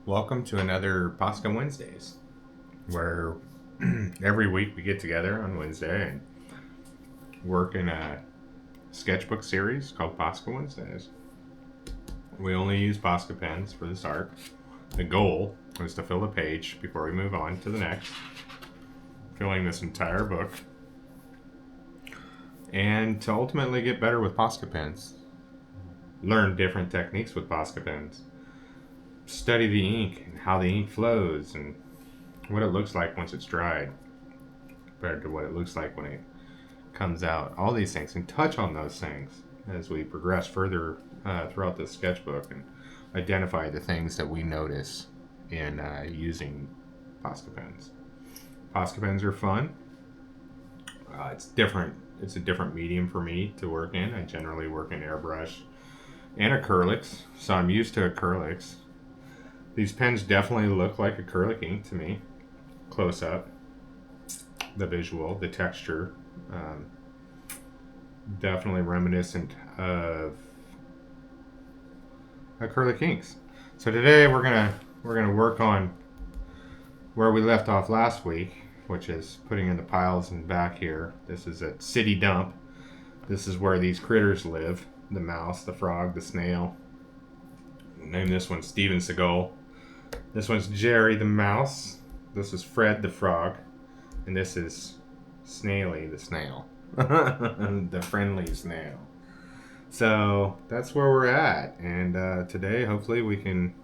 Welcome to another Posca Wednesdays, where every week we get together on Wednesday and work in a sketchbook series called Posca Wednesdays. We only use Posca pens for this art. The goal is to fill the page before we move on to the next, filling this entire book, and to ultimately get better with Posca pens. Learn different techniques with Posca pens. Study the ink and how the ink flows and what it looks like once it's dried compared to what it looks like when it comes out. All these things, and touch on those things as we progress further throughout this sketchbook and identify the things that we notice in using Posca pens. Posca pens are fun. It's different. It's a different medium for me to work in. I generally work in airbrush and acrylics, so I'm used to acrylics. These pens definitely look like acrylic ink to me, close up. The visual, the texture, definitely reminiscent of acrylic inks. So today we're gonna work on where we left off last week, which is putting in the piles in the back here. This is a city dump. This is where these critters live: the mouse, the frog, the snail. Name this one Steven Seagull. This one's Jerry the mouse. This is Fred the frog. And this is Snaily the snail. The friendly snail. So that's where we're at. And today hopefully we can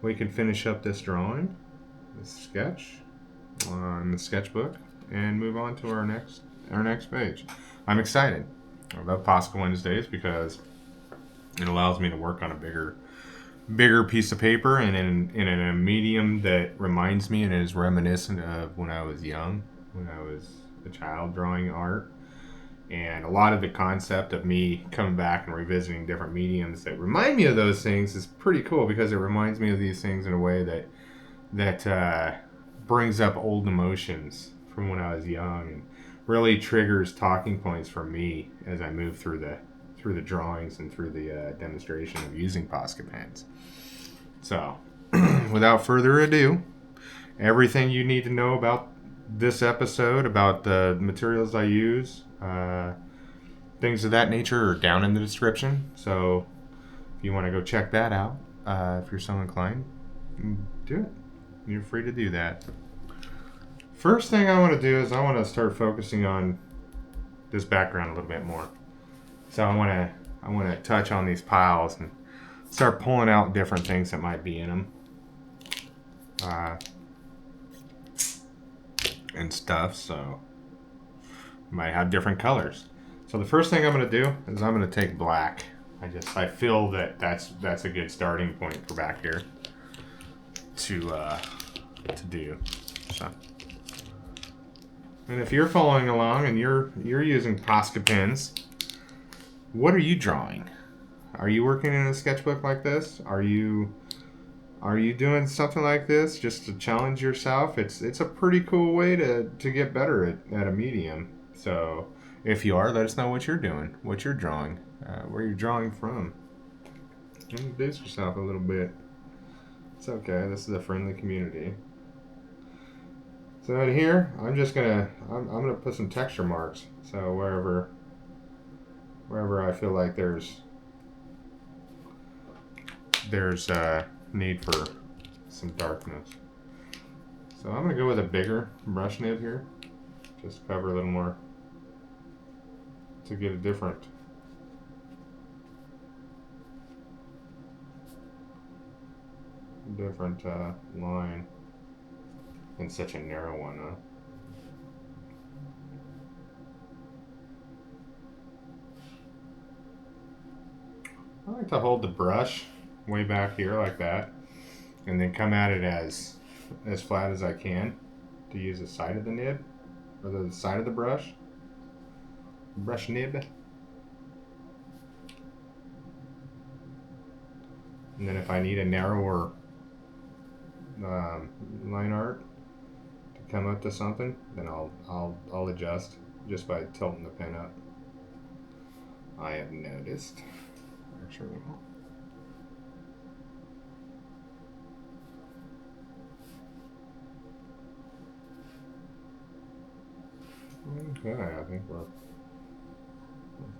finish up this drawing, this sketch on the sketchbook, and move on to our next page. I'm excited. I love Posca Wednesdays because it allows me to work on a bigger piece of paper and in a medium that reminds me and is reminiscent of when I was young, when I was a child drawing art. And a lot of the concept of me coming back and revisiting different mediums that remind me of those things is pretty cool, because it reminds me of these things in a way that brings up old emotions from when I was young and really triggers talking points for me as I move through the drawings and through the demonstration of using Posca pens. So, without further ado, everything you need to know about this episode, about the materials I use, things of that nature, are down in the description. So, if you want to go check that out, if you're so inclined, do it. You're free to do that. First thing I want to do is I want to start focusing on this background a little bit more. So I want to touch on these piles and start pulling out different things that might be in them, and stuff. So might have different colors. So the first thing I'm going to do is I'm going to take black. I feel that that's a good starting point for back here to do. So. And if you're following along and you're using Posca pens, what are you drawing? Are you working in a sketchbook like this? Are you doing something like this just to challenge yourself? It's a pretty cool way to get better at a medium. So if you are, let us know what you're doing, what you're drawing, where you're drawing from. Introduce yourself a little bit. It's okay. This is a friendly community. So in here, I'm gonna put some texture marks. So wherever I feel like there's a need for some darkness. So I'm going to go with a bigger brush nib here. Just cover a little more to get a different line in such a narrow one, huh? I like to hold the brush way back here like that, and then come at it as flat as I can to use the side of the nib, or the side of the brush nib. And then if I need a narrower line art to come up to something, then I'll adjust just by tilting the pen up. I have noticed. Actually, Okay, I think we're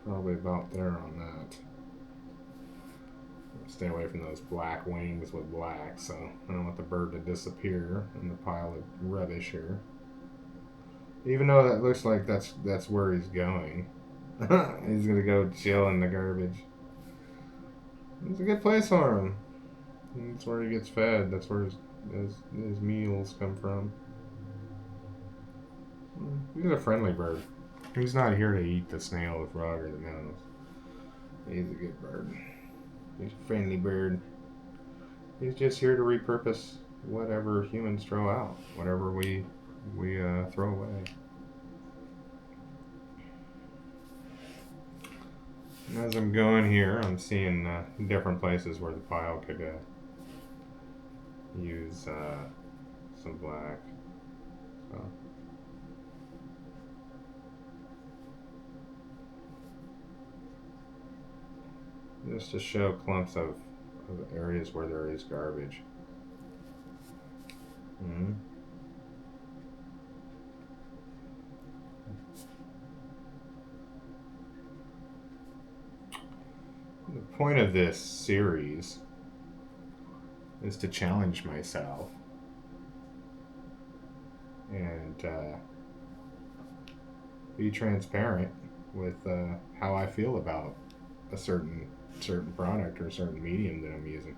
probably about there on that. Stay away from those black wings with black, so I don't want the bird to disappear in the pile of rubbish here. Even though that looks like that's where he's going. He's gonna go chill in the garbage. It's a good place for him. That's where he gets fed. That's where his meals come from. He's a friendly bird. He's not here to eat the snail, the frog, or the mouse. He's a good bird. He's a friendly bird. He's just here to repurpose whatever humans throw out, whatever we throw away. And as I'm going here, I'm seeing different places where the pile could use some black. So. Just to show clumps of areas where there is garbage. Mm-hmm. The point of this series is to challenge myself and be transparent with how I feel about a certain product or a certain medium that I'm using,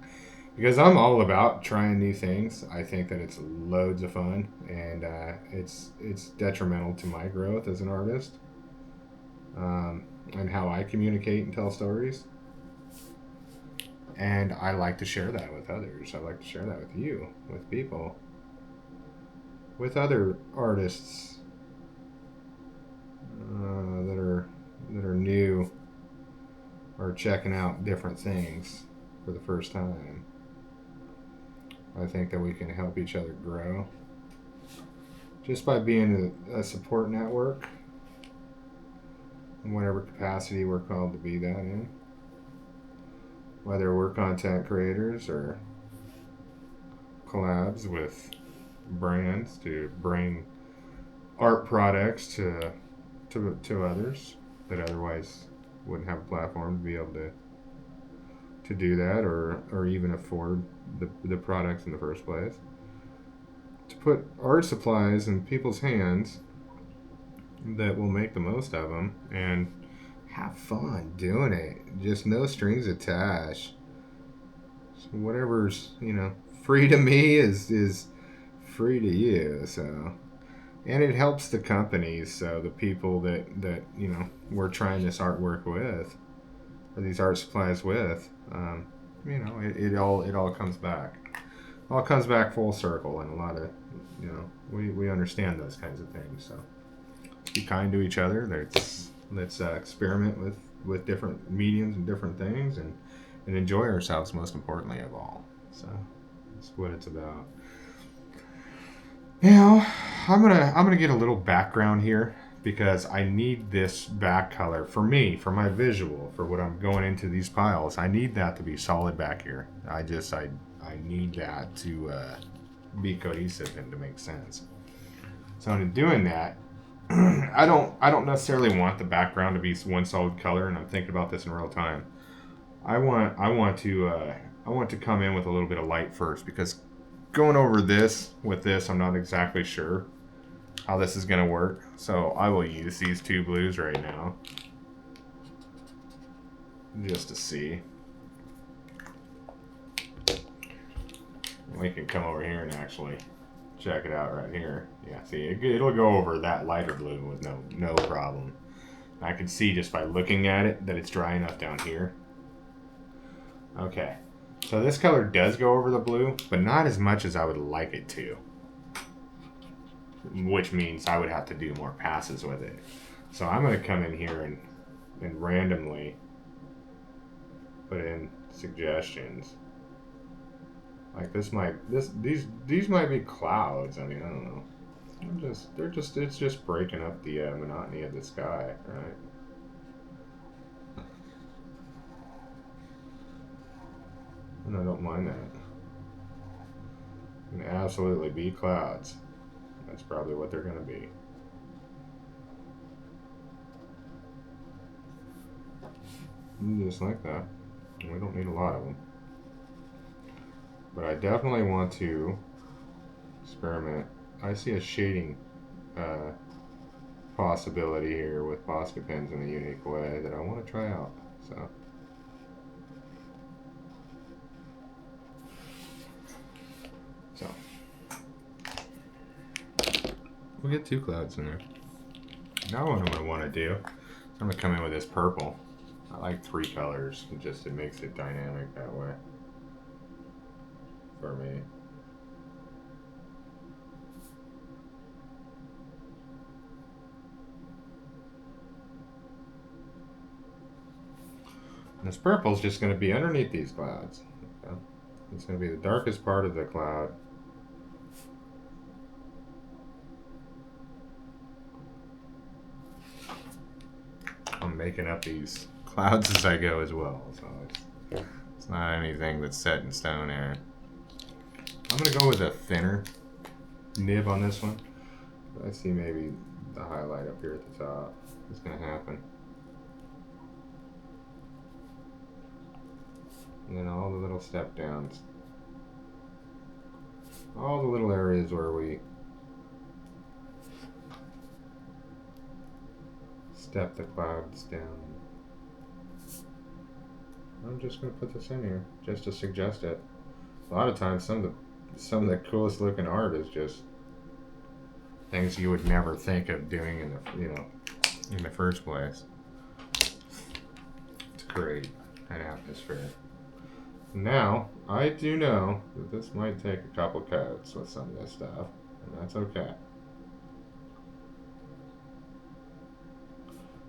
because I'm all about trying new things. I think that it's loads of fun, and it's detrimental to my growth as an artist, and how I communicate and tell stories. And I like to share that with others. I like to share that with you, with people, with other artists that are new or checking out different things for the first time. I think that we can help each other grow just by being a support network in whatever capacity we're called to be that in. Whether we're content creators or collabs with brands to bring art products to others that otherwise wouldn't have a platform to be able to do that, or even afford the products in the first place. To put art supplies in people's hands that will make the most of them and have fun doing it. Just no strings attached. So whatever's, free to me is free to you. So, and it helps the companies, so the people that we're trying this artwork with, or these art supplies with, it all comes back. All comes back full circle, and a lot of, we understand those kinds of things. So be kind to each other. Let's experiment with different mediums and different things, and enjoy ourselves, most importantly of all. So that's what it's about. Now I'm gonna get a little background here, because I need this back color for me, for my visual, for what I'm going into these piles. I need that to be solid back here. I need that to be cohesive and to make sense. So in doing that, I don't necessarily want the background to be one solid color, and I'm thinking about this in real time. I want to come in with a little bit of light first, because going over this with this, I'm not exactly sure how this is going to work. So I will use these two blues right now just to see. We can come over here and actually check it out right here. Yeah, see, it'll go over that lighter blue with no problem. I can see just by looking at it that it's dry enough down here. Okay, so this color does go over the blue, but not as much as I would like it to, which means I would have to do more passes with it. So I'm going to come in here and randomly put in suggestions. Like these might be clouds. I mean, I don't know. It's just breaking up the monotony of the sky, right? And I don't mind that. It can absolutely be clouds. That's probably what they're going to be. Just like that. We don't need a lot of them. But I definitely want to experiment. I see a shading possibility here with Posca pens in a unique way that I want to try out. So we'll get 2 clouds in there. Now what I'm going to want to do is I'm going to come in with this purple. I like 3 colors, it makes it dynamic that way for me. And this purple is just going to be underneath these clouds. Okay? It's going to be the darkest part of the cloud. I'm making up these clouds as I go as well, so it's not anything that's set in stone here. I'm going to go with a thinner nib on this one. I see maybe the highlight up here at the top. What's going to happen? And then all the little step downs. All the little areas where we step the clouds down. I'm just going to put this in here just to suggest it. A lot of times some of the coolest looking art is just things you would never think of doing in the first place. To create an atmosphere. Now, I do know that this might take a couple coats with some of this stuff, and that's okay.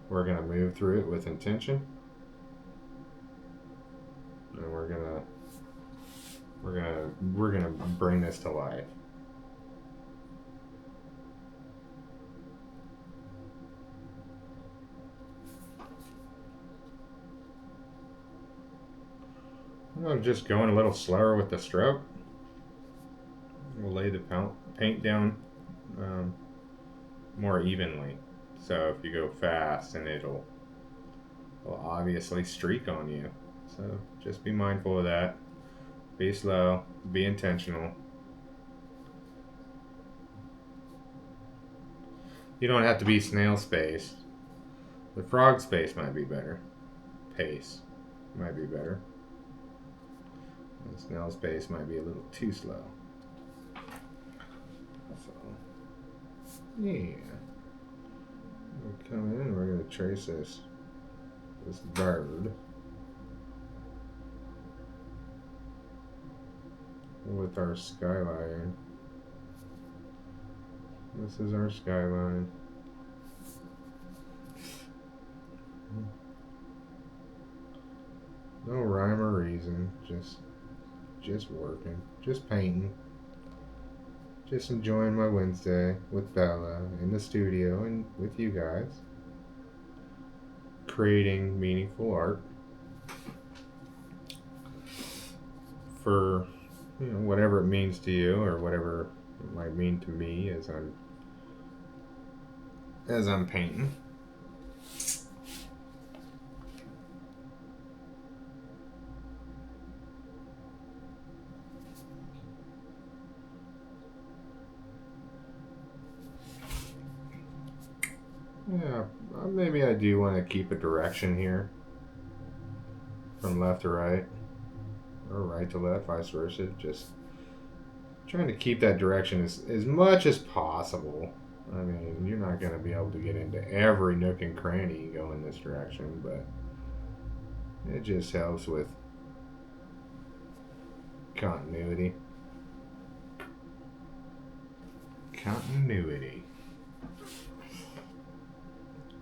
We're going to move through it with intention, and we're gonna bring this to life. I'm just going a little slower with the stroke. We'll lay the paint down more evenly. So if you go fast, then it'll obviously streak on you. So just be mindful of that. Be slow, be intentional. You don't have to be snail space. The frog space might be better. Pace might be better. The snail space might be a little too slow. So, yeah. We'll come in and we're going to trace this bird with our skyline. This is our skyline. No rhyme or reason, just working, just painting, just enjoying my Wednesday with Bella in the studio and with you guys, creating meaningful art for whatever it means to you or whatever it might mean to me as I'm painting. Yeah, maybe I do want to keep a direction here from left to right or right to left, vice versa. Just trying to keep that direction as much as possible. I mean, you're not going to be able to get into every nook and cranny and go in this direction, but it just helps with continuity. Continuity.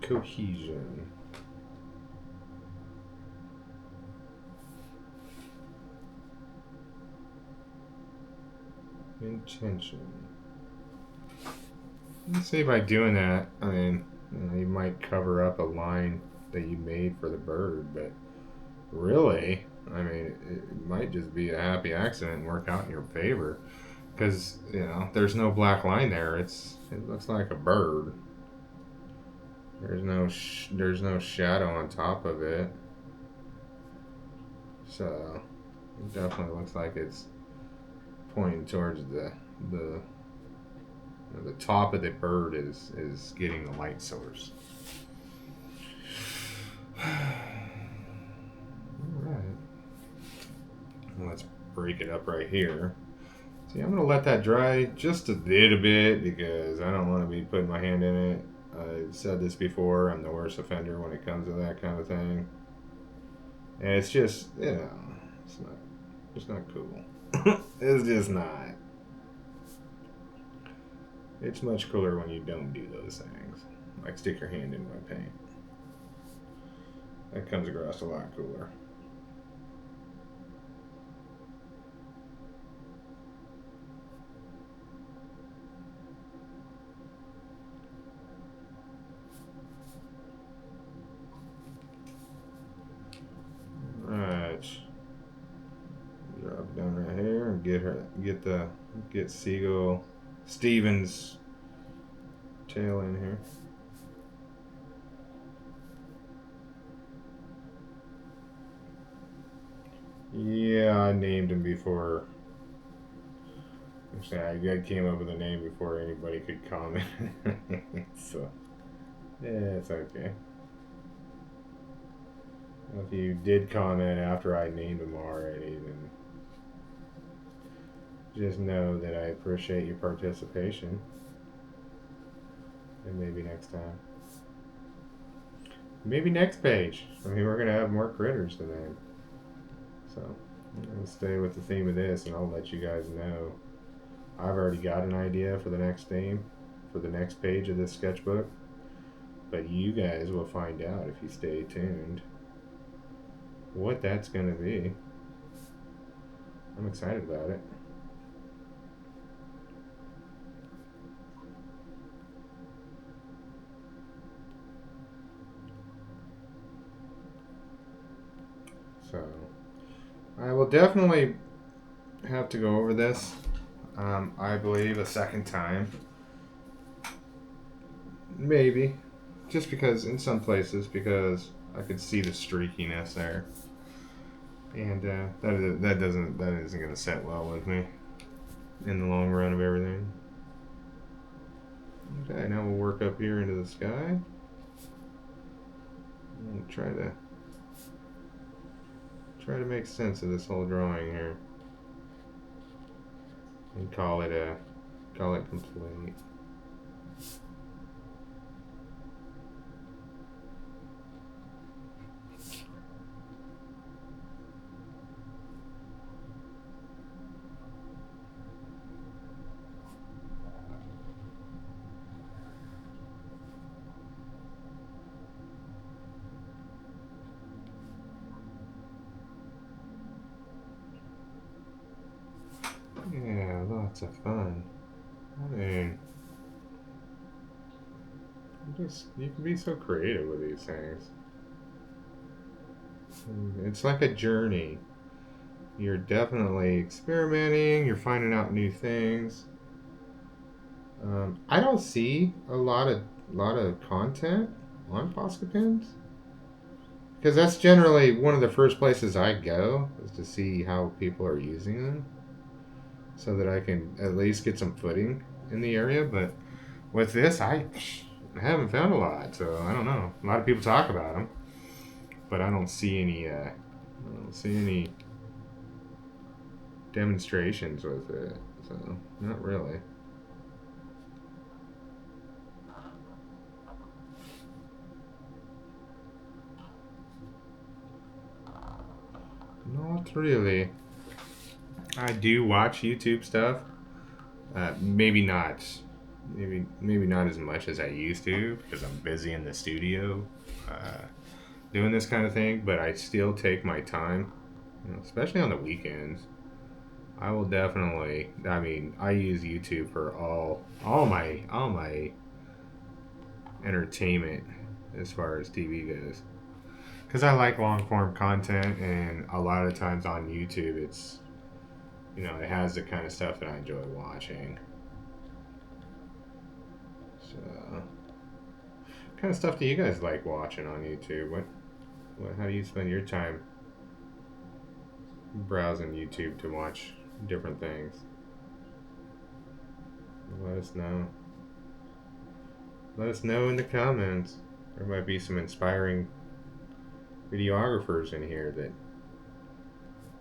Cohesion. Intention. Let's say by doing that, I mean, you might cover up a line that you made for the bird, but really, I mean, it might just be a happy accident and work out in your favor, because there's no black line there. It looks like a bird. There's no shadow on top of it, so it definitely looks like it's pointing towards the top of the bird is getting the light source. Alright. Let's break it up right here. See, I'm going to let that dry just a little bit because I don't want to be putting my hand in it. I've said this before, I'm the worst offender when it comes to that kind of thing. And it's just, you know, it's not cool. It's just not. It's much cooler when you don't do those things. Like stick your hand in my paint. That comes across a lot cooler. Alright. Drop down right here and get Seagull Steven's tail in here. Yeah, I named him before. Actually, I came up with a name before anybody could comment. So, yeah, it's okay. If you did comment after I named him already, then just know that I appreciate your participation. And maybe next time. Maybe next page. I mean, we're going to have more critters to name. So, I'll stay with the theme of this and I'll let you guys know. I've already got an idea for the next theme, for the next page of this sketchbook. But you guys will find out if you stay tuned what that's going to be. I'm excited about it. So, I will definitely have to go over this, I believe, a second time. Maybe. Just because, in some places, because I could see the streakiness there. And that isn't going to set well with me in the long run of everything. Okay, now we'll work up here into the sky. And try to make sense of this whole drawing here. And call it complete. Yeah, lots of fun. I mean, you can be so creative with these things. It's like a journey. You're definitely experimenting. You're finding out new things. I don't see a lot of content on Posca pens because that's generally one of the first places I go is to see how people are using them, so that I can at least get some footing in the area. But with this, I haven't found a lot, so I don't know. A lot of people talk about them, but I don't see any demonstrations with it, so not really. Not really. I do watch YouTube stuff. Maybe not. Maybe not as much as I used to because I'm busy in the studio doing this kind of thing. But I still take my time, especially on the weekends. I will definitely. I mean, I use YouTube for all my entertainment as far as TV goes. Because I like long form content, and a lot of times on YouTube, it's, it has the kind of stuff that I enjoy watching. So, kind of stuff do you guys like watching on YouTube? How do you spend your time browsing YouTube to watch different things? Let us know. Let us know in the comments. There might be some inspiring videographers in here that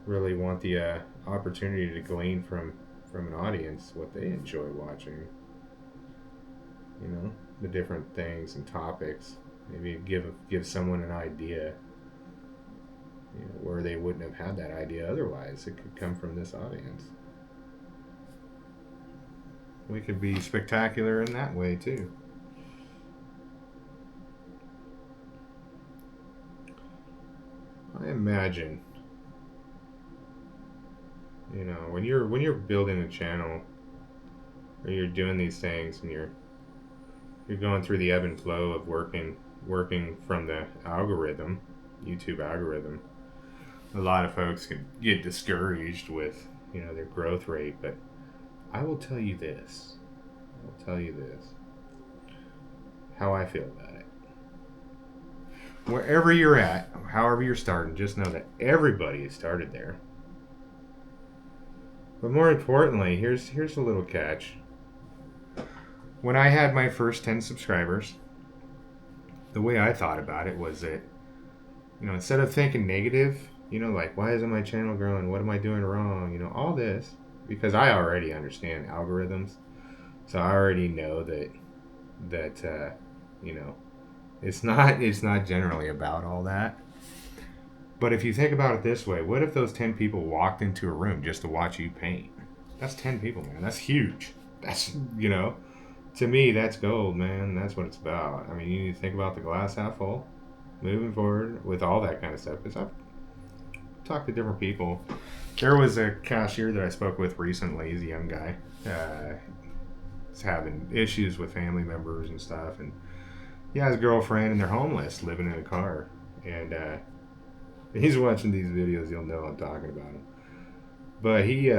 really want the opportunity to glean from an audience what they enjoy watching. You know, the different things and topics. Maybe give someone an idea, you know, where they wouldn't have had that idea otherwise. It could come from this audience. We could be spectacular in that way too. I imagine, you know, when you're building a channel or you're doing these things and you're going through the ebb and flow of working from the algorithm, YouTube algorithm, a lot of folks can get discouraged with, you know, their growth rate. But I will tell you this. How I feel about it. Wherever you're at, however you're starting, just know that everybody has started there. But more importantly, here's a little catch. When I had my first 10 subscribers, the way I thought about it was that, you know, instead of thinking negative, you know, like, why isn't my channel growing? What am I doing wrong? You know, all this, because I already understand algorithms. So I already know that you know, it's not generally about all that. But if you think about it this way, what if those 10 people walked into a room just to watch you paint? That's 10 people, man. That's huge. That's, you know, to me, that's gold, man. That's what it's about. I mean, you need to think about the glass half full, moving forward with all that kind of stuff. Because I've talked to different people. There was a cashier that I spoke with recently. He's a young guy. He's having issues with family members and stuff. And he has a girlfriend, and they're homeless, living in a car. And he's watching these videos. You'll know I'm talking about him. But he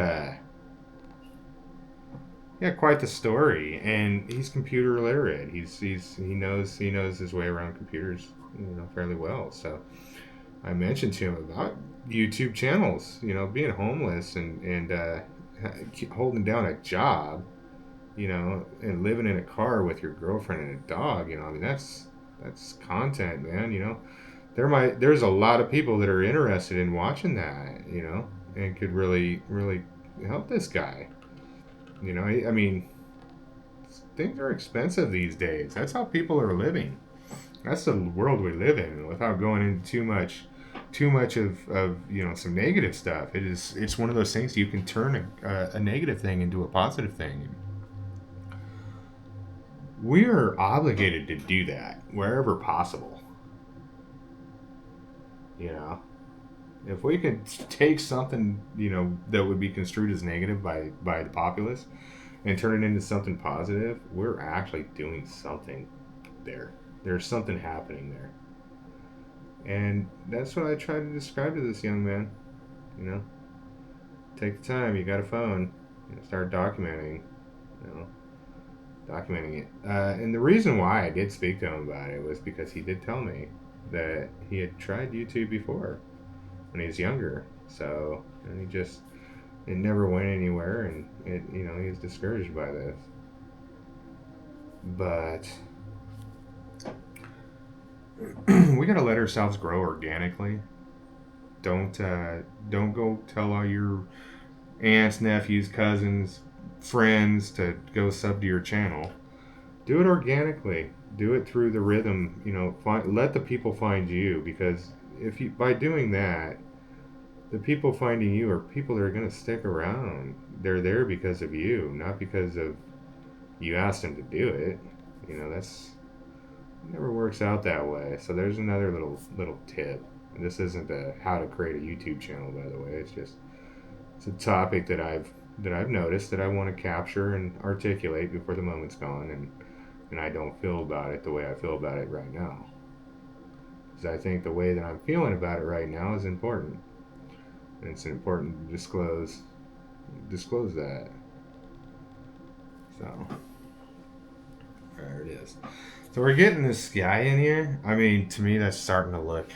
quite the story, and he's computer literate. He knows his way around computers, you know, fairly well. So I mentioned to him about YouTube channels, you know, being homeless and holding down a job, you know, and living in a car with your girlfriend and a dog. You know, I mean, that's content, man. You know, there's a lot of people that are interested in watching that, you know, and could really help this guy. You know, I mean, things are expensive these days. That's how people are living. That's the world we live in. Without going into too much of you know, some negative stuff, it's one of those things you can turn a negative thing into a positive thing. We're obligated to do that wherever possible. You know, if we could take something, you know, that would be construed as negative by the populace and turn it into something positive, we're actually doing something there. There's something happening there. And that's what I try to describe to this young man. You know, take the time. You got a phone. You know, start documenting. You know, documenting it. And the reason why I did speak to him about it was because he did tell me that he had tried YouTube before when he was younger. So, and it never went anywhere, and you know, he was discouraged by this. But we gotta let ourselves grow organically. Don't go tell all your aunts, nephews, cousins, friends to go sub to your channel. Do it organically. Do it through the rhythm. You know, let the people find you, because by doing that, the people finding you are people that are going to stick around. They're there because of you, not because of you asked them to do it. You know, it never works out that way. So there's another little tip. And this isn't how to create a YouTube channel, by the way. It's a topic that I've noticed that I want to capture and articulate before the moment's gone, and I don't feel about it the way I feel about it right now. Because I think the way that I'm feeling about it right now is important. And it's important to disclose that. So there it is. So we're getting this guy in here. I mean, to me, that's starting to look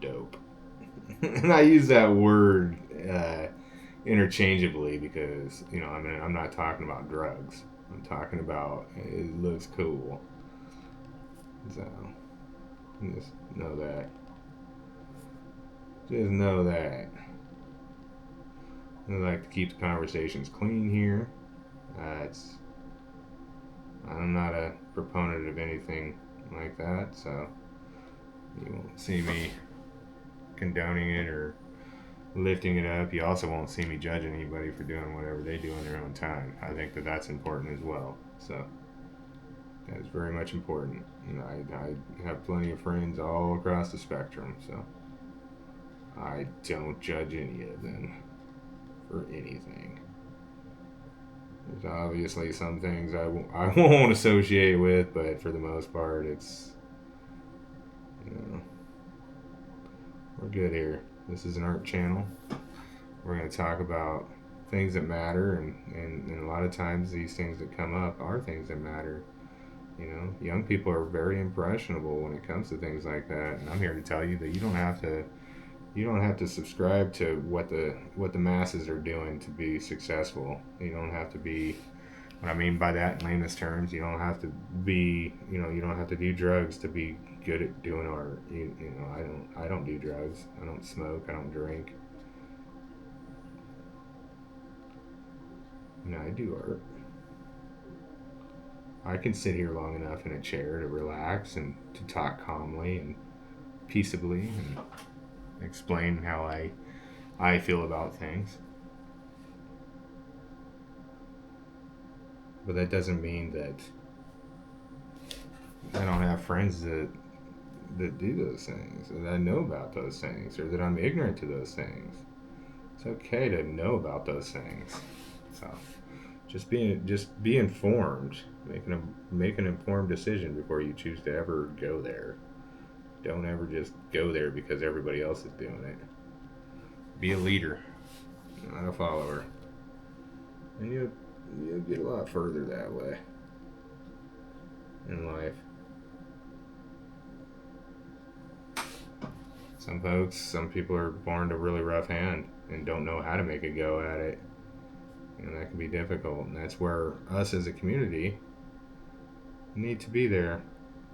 dope. And I use that word interchangeably because I mean, I'm not talking about drugs. I'm talking about it looks cool. So just know that. Just know that. I like to keep the conversations clean here. I'm not a proponent of anything like that, so you won't see me condoning it or lifting it up. You also won't see me judging anybody for doing whatever they do in their own time. I think that that's important as well. So that is very much important. I have plenty of friends all across the spectrum, so I don't judge any of them for anything. There's obviously some things I won't associate with, but for the most part, it's, we're good here. This is an art channel. We're going to talk about things that matter, and a lot of times these things that come up are things that matter. Young people are very impressionable when it comes to things like that, and I'm here to tell you that you don't have to subscribe to what the masses are doing to be successful. You don't have to be, what I mean by that in layman's terms, you don't have to be, you don't have to do drugs to be good at doing art. I don't do drugs. I don't smoke. I don't drink. I do art. I can sit here long enough in a chair to relax and to talk calmly and peaceably and explain how I feel about things. But that doesn't mean that I don't have friends that do those things, or that I know about those things, or that I'm ignorant to those things. It's okay to know about those things. So just be informed. Make an informed decision before you choose to ever go there. Don't ever just go there because everybody else is doing it. Be a leader, not a follower. And you'll get a lot further that way in life. Some people are born to really rough hand and don't know how to make a go at it. And that can be difficult. And that's where us as a community need to be there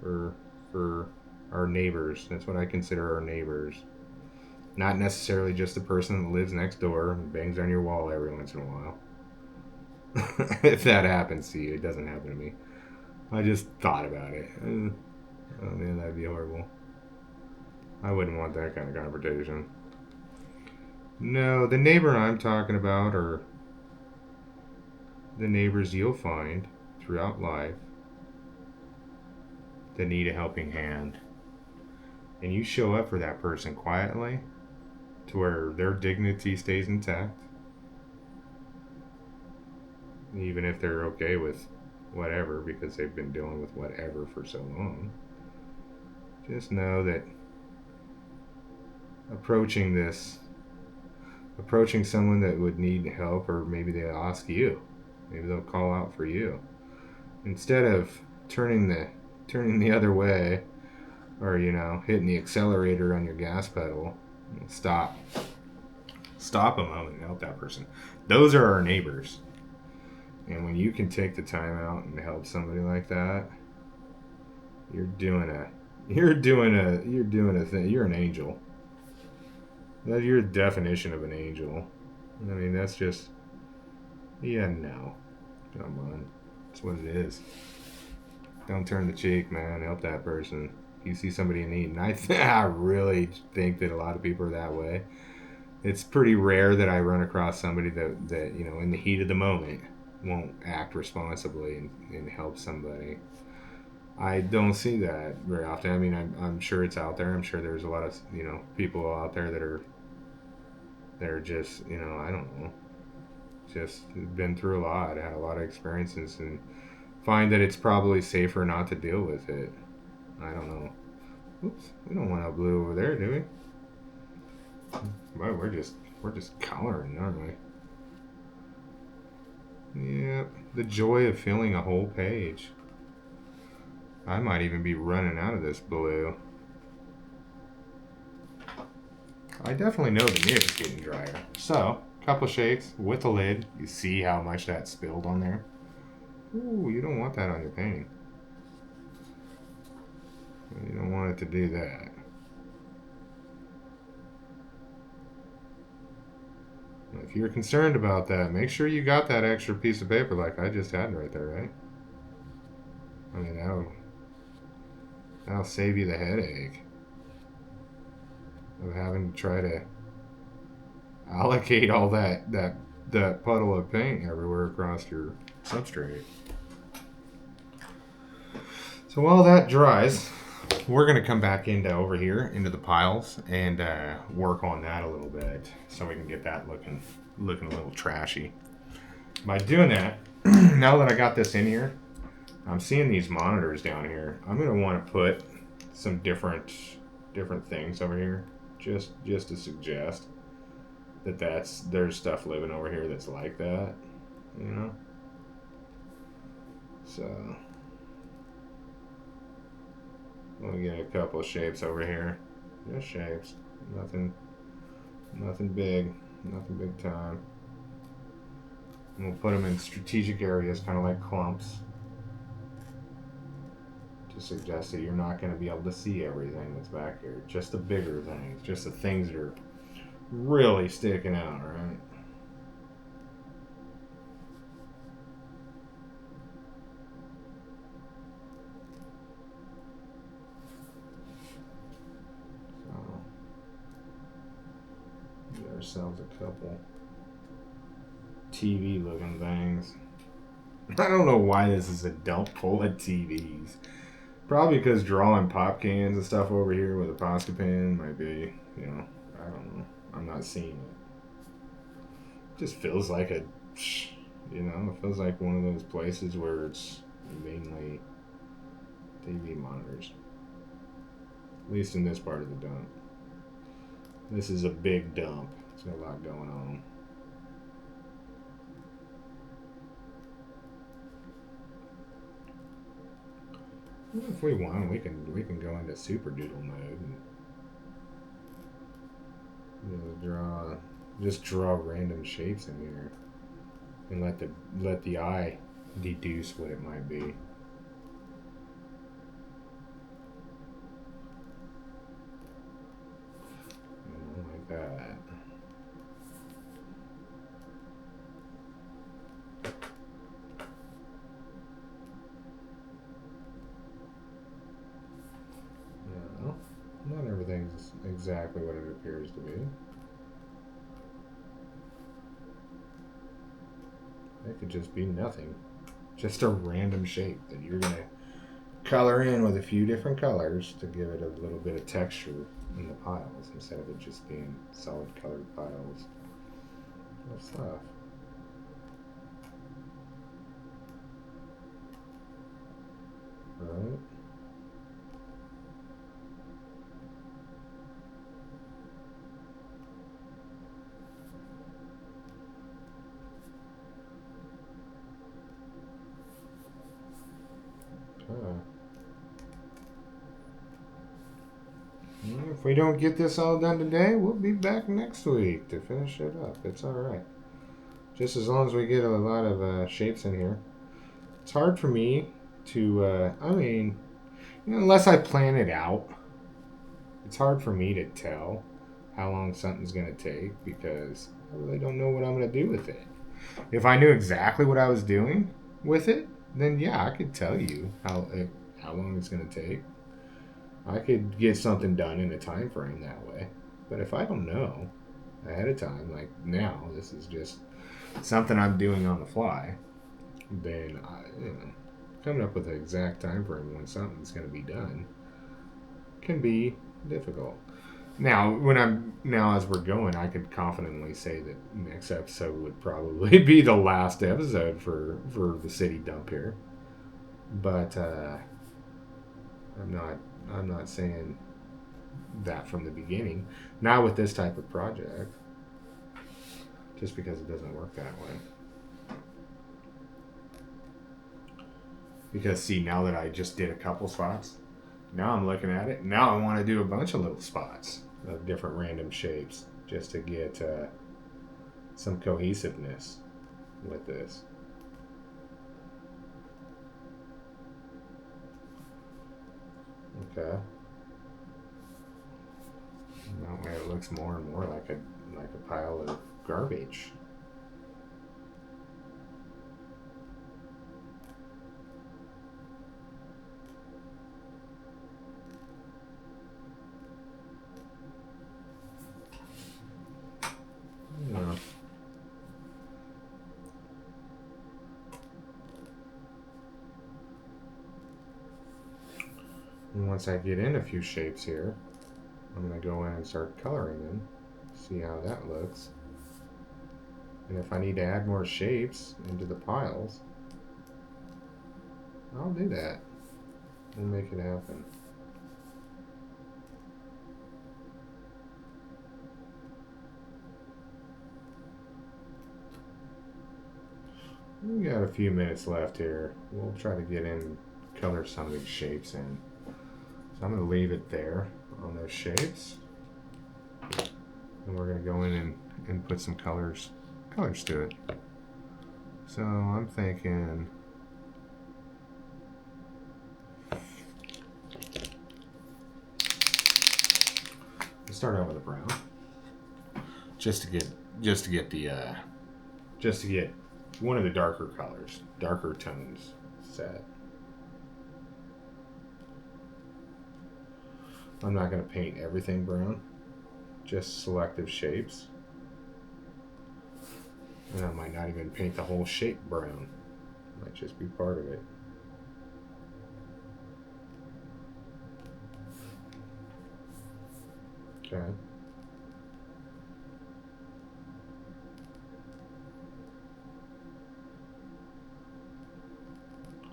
for our neighbors. That's what I consider our neighbors. Not necessarily just the person that lives next door and bangs on your wall every once in a while. If that happens to you, it doesn't happen to me. I just thought about it. Oh man, that'd be horrible. I wouldn't want that kind of confrontation. No, the neighbor I'm talking about are the neighbors you'll find throughout life that need a helping hand. And you show up for that person quietly to where their dignity stays intact. Even if they're okay with whatever because they've been dealing with whatever for so long. Just know that approaching someone that would need help, or maybe they'll ask you, maybe they'll call out for you, instead of turning the other way, or hitting the accelerator on your gas pedal. Stop a moment and help that person. Those are our neighbors, and when you can take the time out and help somebody like that, you're doing a thing. You're an angel. That's your definition of an angel. I mean, that's just, no. Come on. That's what it is. Don't turn the cheek, man. Help that person. You see somebody in need. And I really think that a lot of people are that way. It's pretty rare that I run across somebody that in the heat of the moment won't act responsibly and help somebody. I don't see that very often. I mean, I'm sure it's out there. I'm sure there's a lot of people out there that are just I don't know, just been through a lot, had a lot of experiences, and find that it's probably safer not to deal with it. I don't know. Oops, we don't want out blue over there, do we? Well, we're just coloring, aren't we? Yep, the joy of filling a whole page. I might even be running out of this blue. I definitely know the nib is getting drier. So, a couple shakes with the lid. You see how much that spilled on there? Ooh, you don't want that on your painting. You don't want it to do that. If you're concerned about that, make sure you got that extra piece of paper like I just had right there, right? I mean, that'll save you the headache of having to try to allocate all that puddle of paint everywhere across your substrate. So while that dries, we're gonna come back into over here into the piles and work on that a little bit so we can get that looking a little trashy. By doing that, now that I got this in here, I'm seeing these monitors down here. I'm gonna want to put some different things over here, just to suggest that there's stuff living over here that's like that, you know. So we'll get a couple of shapes over here, just shapes, nothing big, nothing big time. And we'll put them in strategic areas, kind of like clumps, to suggest that you're not going to be able to see everything that's back here. Just the bigger things, just the things that are really sticking out, right? So, get ourselves a couple TV looking things. I don't know why this is a dump full of TVs. Probably because drawing pop cans and stuff over here with a Posca pen might be, you know, I don't know. I'm not seeing it. It just feels like it feels like one of those places where it's mainly TV monitors. At least in this part of the dump. This is a big dump. It's got a lot going on. If we want, we can go into super doodle mode and just draw random shapes in here, and let the eye deduce what it might be. Like that. Not everything's exactly what it appears to be. It could just be nothing. Just a random shape that you're going to color in with a few different colors to give it a little bit of texture in the piles instead of it just being solid colored piles of stuff. Right? If we don't get this all done today, we'll be back next week to finish it up. It's alright. Just as long as we get a lot of shapes in here. It's hard for me to, unless I plan it out, it's hard for me to tell how long something's going to take because I really don't know what I'm going to do with it. If I knew exactly what I was doing with it, then yeah, I could tell you how long it's going to take. I could get something done in a time frame that way. But if I don't know ahead of time, like now, this is just something I'm doing on the fly, then coming up with an exact time frame when something's going to be done can be difficult. Now, as we're going, I could confidently say that next episode would probably be the last episode for the city dump here. But I'm not saying that from the beginning. Not with this type of project. Just because it doesn't work that way. Because see, now that I just did a couple spots, now I'm looking at it. Now I want to do a bunch of little spots of different random shapes just to get some cohesiveness with this. Okay. That way it looks more and more like a pile of garbage. Yeah. And once I get in a few shapes here, I'm going to go in and start coloring them, see how that looks. And if I need to add more shapes into the piles, I'll do that. We'll make it happen. We got a few minutes left here. We'll try to get in, color some of these shapes in. So I'm going to leave it there on those shapes. And we're going to go in and put some colors to it. So I'm thinking let's start out with a brown, just to get one of the darker colors, darker tones set. I'm not going to paint everything brown, just selective shapes. And I might not even paint the whole shape brown. Might just be part of it. Okay.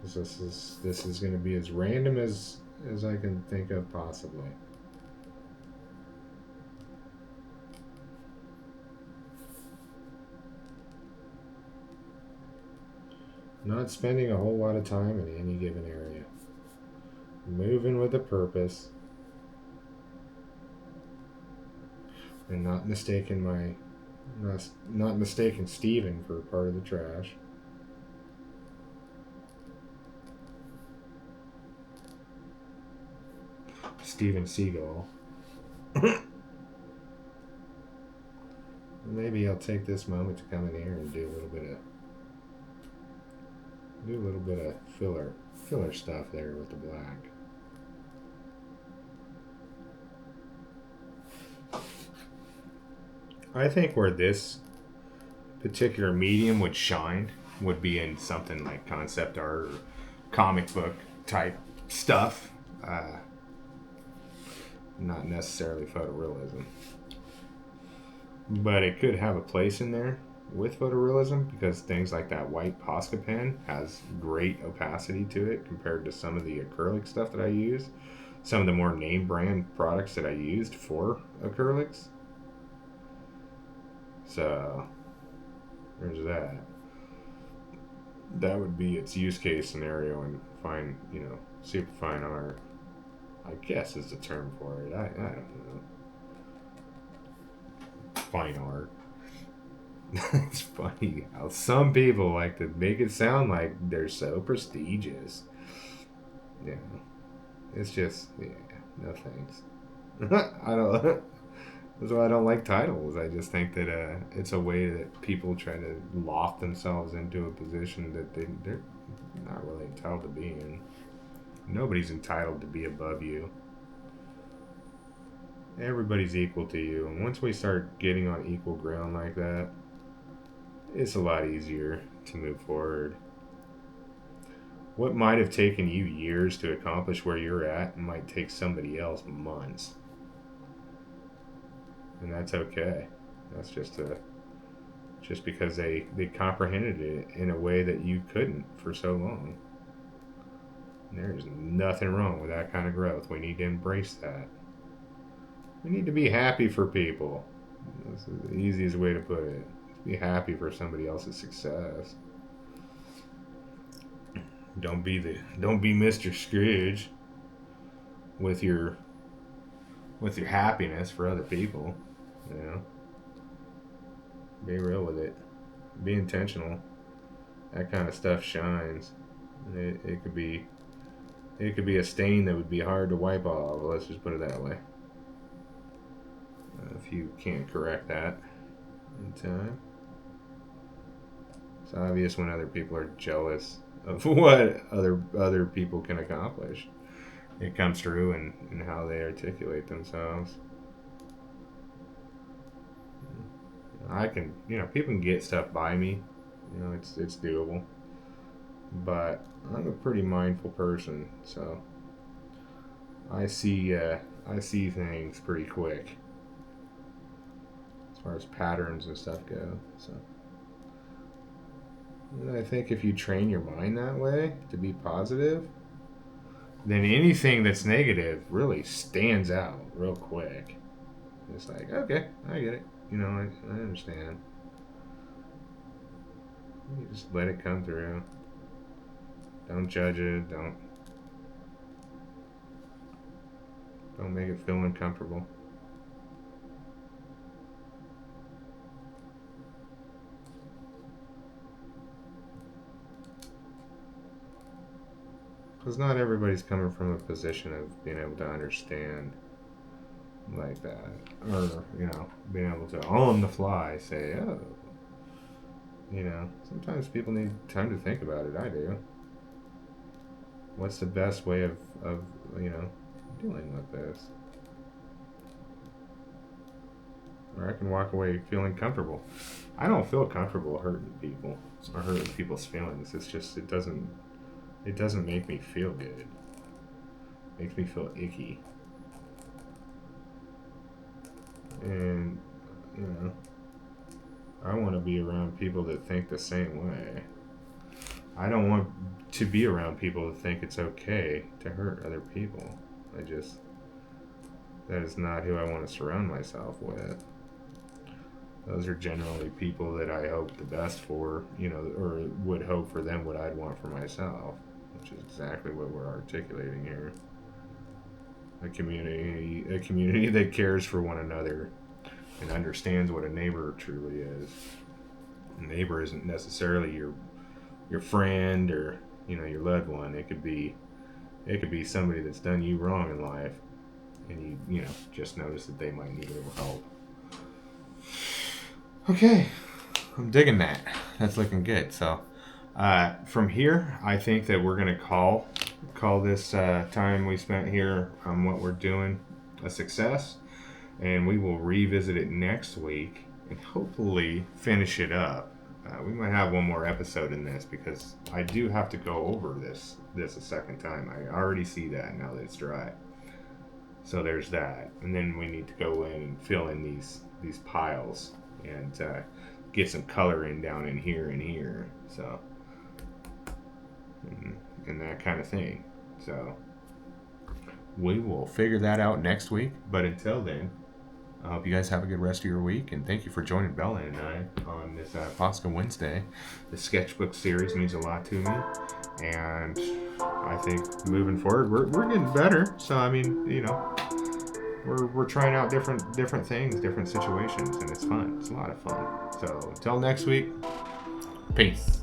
This is going to be as random as I can think of possibly. Not spending a whole lot of time in any given area. Moving with a purpose. And not mistaking Steven for part of the trash. Steven Seagull. Maybe I'll take this moment to come in here and do a little bit of filler stuff there with the black. I think where this particular medium would shine would be in something like concept art or comic book type stuff. Not necessarily photorealism. But it could have a place in there with photorealism because things like that white Posca pen has great opacity to it compared to some of the acrylic stuff that I use. Some of the more name brand products that I used for acrylics. So there's that. That would be its use case scenario in fine, super fine art. I guess is the term for it. I don't know. Fine art. It's funny how some people like to make it sound like they're so prestigious. Yeah. It's just, no thanks. I don't. That's why I don't like titles. I just think that it's a way that people try to loft themselves into a position that they're not really entitled to be in. Nobody's entitled to be above you. Everybody's equal to you. And once we start getting on equal ground like that, it's a lot easier to move forward. What might have taken you years to accomplish where you're at might take somebody else months. And that's okay. That's just because they comprehended it in a way that you couldn't for so long. There's nothing wrong with that kind of growth. We need to embrace that. We need to be happy for people. This is the easiest way to put it. Be happy for somebody else's success. Don't be Mr. Scrooge with your happiness for other people. You know, be real with it. Be intentional. That kind of stuff shines. It could be a stain that would be hard to wipe off. Let's just put it that way. If you can't correct that in time, it's obvious when other people are jealous of what other people can accomplish. It comes through in how they articulate themselves. I can, people can get stuff by me. It's doable. But I'm a pretty mindful person, so I see things pretty quick as far as patterns and stuff go. So and I think if you train your mind that way to be positive, then anything that's negative really stands out real quick. It's like, okay, I get it. I understand. You just let it come through. Don't judge it. Don't make it feel uncomfortable. Because not everybody's coming from a position of being able to understand like that. Or, being able to on the fly say, oh. Sometimes people need time to think about it. I do. What's the best way of dealing with this? Or I can walk away feeling comfortable. I don't feel comfortable hurting people or hurting people's feelings. It's just it doesn't make me feel good. It makes me feel icky. And I want to be around people that think the same way. I don't want to be around people that think it's okay to hurt other people. That is not who I want to surround myself with. Those are generally people that I hope the best for, or would hope for them what I'd want for myself, which is exactly what we're articulating here. A community that cares for one another and understands what a neighbor truly is. A neighbor isn't necessarily your friend or your loved one. It could be somebody that's done you wrong in life, and you just notice that they might need a little help. Okay, I'm digging that. That's looking good. So from here, I think that we're gonna call this time we spent here on what we're doing a success, and we will revisit it next week and hopefully finish it up. We might have one more episode in this because I do have to go over this a second time. I already see that now that it's dry. So there's that, and then we need to go in and fill in these piles and get some color in down in here and here. So and that kind of thing. So we will figure that out next week. But until then, I hope you guys have a good rest of your week, and thank you for joining Bella and I on this Posca Wednesday. The sketchbook series means a lot to me, and I think moving forward, we're getting better. So I mean, we're trying out different things, different situations, and it's fun. It's a lot of fun. So until next week, peace.